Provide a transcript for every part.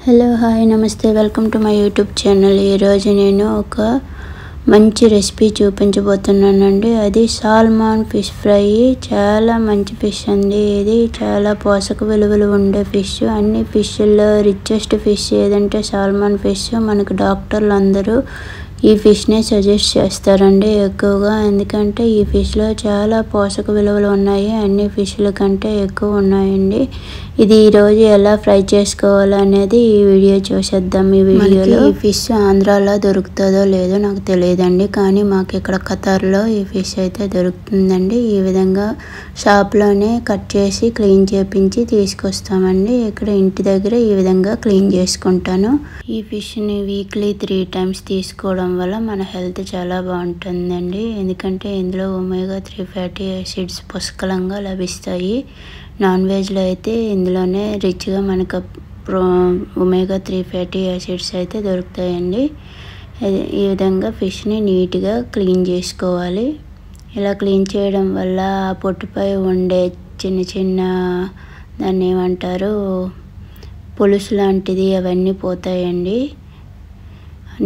Hello hi నమస్తే welcome to my YouTube channel. ఈరోజు నేను ఒక మంచి రెసిపీ చూపించబోతున్నానండి. అది సాల్మాన్ ఫిష్ ఫ్రై. చాలా మంచి ఫిష్ అండి. ఇది చాలా పోషక విలువలు ఉండే ఫిష్. అన్ని ఫిష్ల్లో రిచెస్ట్ ఫిష్ ఏదంటే సాల్మాన్ ఫిష్. మనకు డాక్టర్లు అందరూ ఈ ఫిష్ని సజెస్ట్ చేస్తారండి ఎక్కువగా. ఎందుకంటే ఈ ఫిష్లో చాలా పోషక విలువలు ఉన్నాయి, అన్ని ఫిష్ల కంటే ఎక్కువ ఉన్నాయండి. ఇది ఈరోజు ఎలా ఫ్రై చేసుకోవాలనేది ఈ వీడియో చూసేద్దాం. ఈ వీడియోలో ఈ ఫిష్ ఆంధ్రాలో దొరుకుతుందో లేదో నాకు తెలియదండి, కానీ మాకు ఇక్కడ ఖతార్లో ఈ ఫిష్ అయితే దొరుకుతుందండి. ఈ విధంగా షాప్లోనే కట్ చేసి క్లీన్ చేపించి తీసుకొస్తామండి. ఇక్కడ ఇంటి దగ్గర ఈ విధంగా క్లీన్ చేసుకుంటాను. ఈ ఫిష్ని వీక్లీ 3 times తీసుకోవడం వల్ల మన హెల్త్ చాలా బాగుంటుందండి. ఎందుకంటే ఇందులో ఒమేగా 3 ఫ్యాటీ యాసిడ్స్ పుష్కలంగా లభిస్తాయి. నాన్ వెజ్లో అయితే ఇందులోనే రిచ్గా మనకు ఒమేగా 3 ఫ్యాటీ యాసిడ్స్ అయితే దొరుకుతాయండి. ఈ విధంగా ఫిష్ని నీట్గా క్లీన్ చేసుకోవాలి. ఇలా క్లీన్ చేయడం వల్ల ఆ పొట్టుపై ఉండే చిన్న చిన్న దాన్ని ఏమంటారు పులుసు లాంటిది అవన్నీ పోతాయండి.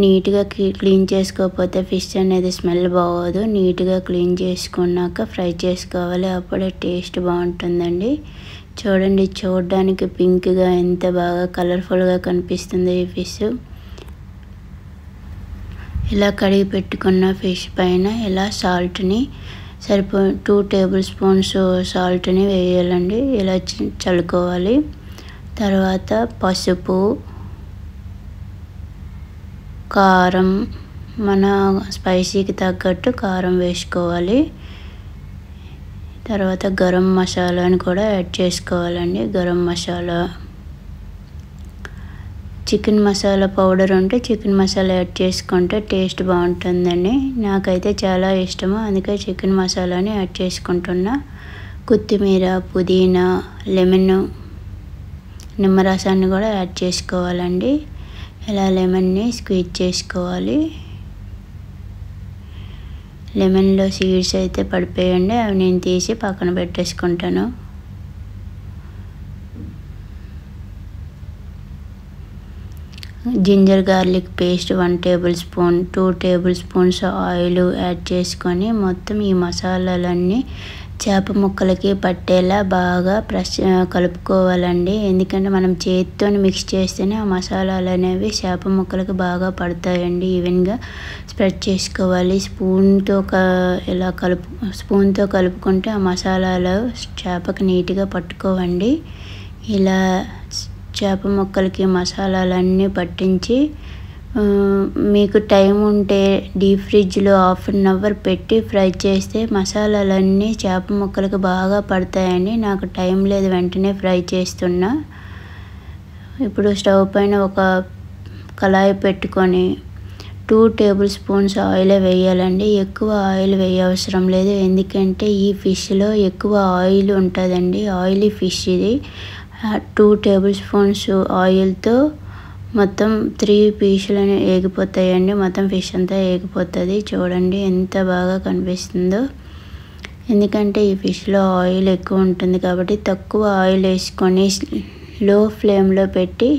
నీట్గా క్లీన్ చేసుకోకపోతే ఫిష్ అనేది స్మెల్ బాగోదు. నీట్గా క్లీన్ చేసుకున్నాక ఫ్రై చేసుకోవాలి, అప్పుడే టేస్ట్ బాగుంటుందండి. చూడండి, చూడడానికి పింక్గా ఎంత బాగా కలర్ఫుల్గా కనిపిస్తుంది ఈ ఫిష్. ఇలా కడిగి పెట్టుకున్న ఫిష్ పైన ఇలా సాల్ట్ని 2 tablespoons సాల్ట్ని వేయాలండి. ఇలా చల్లుకోవాలి. తర్వాత పసుపు, కారం, మన స్పైసీకి తగ్గట్టు కారం వేసుకోవాలి. తర్వాత గరం మసాలాని కూడా యాడ్ చేసుకోవాలండి. గరం మసాలా, చికెన్ మసాలా పౌడర్ ఉంటే చికెన్ మసాలా యాడ్ చేసుకుంటే టేస్ట్ బాగుంటుందండి. నాకైతే చాలా ఇష్టము, అందుకే చికెన్ మసాలాని యాడ్ చేసుకుంటున్నా. కొత్తిమీర, పుదీనా, లెమన్, నిమ్మరసాన్ని కూడా యాడ్ చేసుకోవాలండి. ఇలా లెమన్ని స్క్వీజ్ చేసుకోవాలి. లెమన్లో సీడ్స్ అయితే పడిపోయండి, అవి నేను తీసి పక్కన పెట్టేసుకుంటాను. Ginger garlic paste 1 tablespoon, 2 tablespoons oil add చేసుకొని మొత్తం ఈ మసాలాలన్నీ చేప ముక్కలకి పట్టేలా బాగా కలుపుకోవాలండి. ఎందుకంటే మనం చేతితో మిక్స్ చేస్తేనే ఆ మసాలాలు అనేవి చేప ముక్కలకి బాగా పడతాయండి. ఈవెన్గా స్ప్రెడ్ చేసుకోవాలి. స్పూన్తో కలుపుకుంటే ఆ మసాలాలు చేపకి నీట్గా పట్టుకోవండి. ఇలా చేప ముక్కలకి మసాలాలన్నీ పట్టించి మీకు టైం ఉంటే డీప్ ఫ్రిడ్జ్లో 1/2 hour పెట్టి ఫ్రై చేస్తే మసాలాలన్నీ చేప ముక్కలకు బాగా పడతాయండి. నాకు టైం లేదు, వెంటనే ఫ్రై చేస్తున్నా. ఇప్పుడు స్టవ్ పైన ఒక కళాయి పెట్టుకొని 2 tablespoons ఆయిల్ వేయాలండి. ఎక్కువ ఆయిల్ వేయవసరం లేదు, ఎందుకంటే ఈ ఫిష్లో ఎక్కువ ఆయిల్ ఉంటుందండి. ఆయిలీ ఫిష్ ఇది. 2 tablespoons ఆయిల్తో మొత్తం 3 పీసులు ఏగిపోతాయండి. మొత్తం ఫిష్ అంతా ఏగిపోతుంది. చూడండి ఎంత బాగా కనిపిస్తుందో. ఎందుకంటే ఈ ఫిష్లో ఆయిల్ ఎక్కువ ఉంటుంది కాబట్టి తక్కువ ఆయిల్ వేసుకొని లో ఫ్లేమ్లో పెట్టి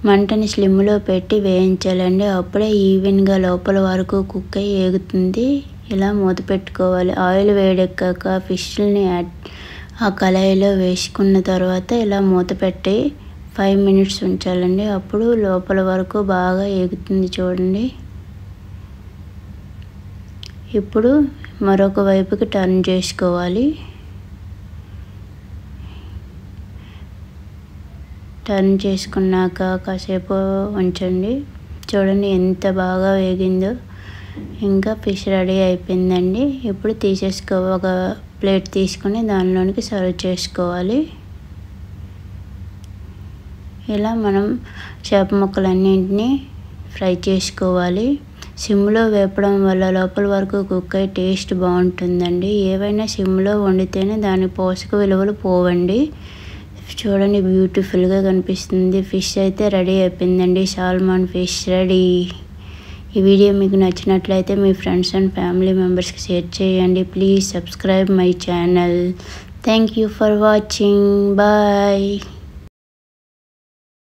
మంటని స్లిమ్లో పెట్టి వేయించాలండి. అప్పుడే ఈవెన్గా లోపల వరకు కుక్ అయ్యి ఏగుతుంది. ఇలా మూత పెట్టుకోవాలి. ఆయిల్ వేడెక్కాక ఫిష్ని ఆ కళాయిలో వేసుకున్న తర్వాత ఇలా మూత పెట్టి 5 minutes ఉంచాలండి. అప్పుడు లోపల వరకు బాగా ఏగుతుంది. చూడండి, ఇప్పుడు మరొక వైపుకి టర్న్ చేసుకోవాలి. టర్న్ చేసుకున్నాక కాసేపు ఉంచండి. చూడండి ఎంత బాగా వేగిందో. ఇంకా ఫిష్ రెడీ అయిపోయిందండి. ఇప్పుడు ఒక ప్లేట్ తీసుకొని దానిలోనికి సర్వ్ చేసుకోవాలి. ఇలా మనం చేప ముక్కలన్నింటినీ ఫ్రై చేసుకోవాలి. సిమ్లో వేపడం వల్ల లోపల వరకు కుక్ అయ్యి టేస్ట్ బాగుంటుందండి. ఏవైనా సిమ్లో వండితేనే దాని పోషక విలువలు పోవండి. చూడండి బ్యూటిఫుల్గా కనిపిస్తుంది. ఫిష్ అయితే రెడీ అయిపోయిందండి. Salmon fish ready. ఈ వీడియో మీకు నచ్చినట్లయితే మీ ఫ్రెండ్స్ అండ్ ఫ్యామిలీ మెంబర్స్కి షేర్ చేయండి. Please subscribe my channel. Thank you for watching. Bye.